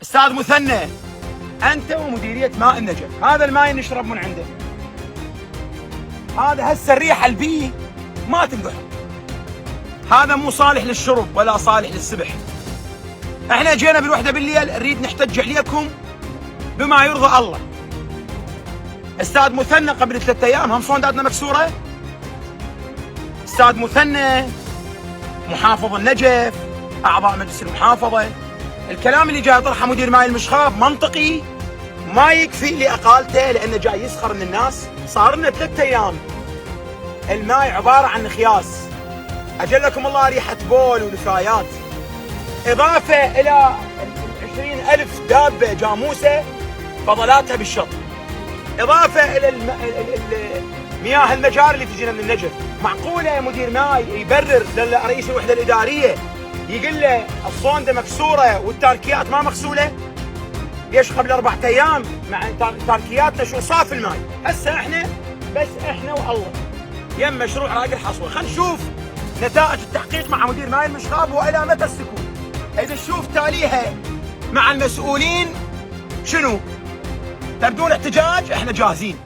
استاذ مثنى، انت ومديريه ماء النجف، هذا الماء نشرب من عنده، هذا هسه الريحه البيه ما تنقح، هذا مو صالح للشرب ولا صالح للسبح. احنا جينا بالوحده بالليل نريد نحتج عليكم بما يرضى الله. استاذ مثنى قبل 3 ايام هم صونداتنا مكسوره. استاذ مثنى، محافظ النجف، اعضاء مجلس المحافظه، الكلام اللي جاي يطرحه مدير ماي المشخاب منطقي، ما يكفي لاقالته لانه جاي يسخر من الناس. صار لنا 3 ايام الماي عباره عن خياس، اجلكم الله ريحه بول ونفايات، اضافه الى 20,000 دابه جاموسه فضلاتها بالشط، اضافه الى مياه المجاري اللي تجينا من النجف. معقوله مدير ماي يبرر لرئيس الوحده الاداريه يقول له الصونده مكسوره والتاركيات ما مغسوله؟ ليش قبل 4 ايام مع تاركياتنا شو صاف الماي؟ هسه احنا بس احنا والله يم مشروع راقي الحصوه. خلينا نشوف نتائج التحقيق مع مدير ماي المشخاب والى متى السكوت. اذا نشوف تاليها مع المسؤولين شنو؟ تبدون احتجاج، احنا جاهزين.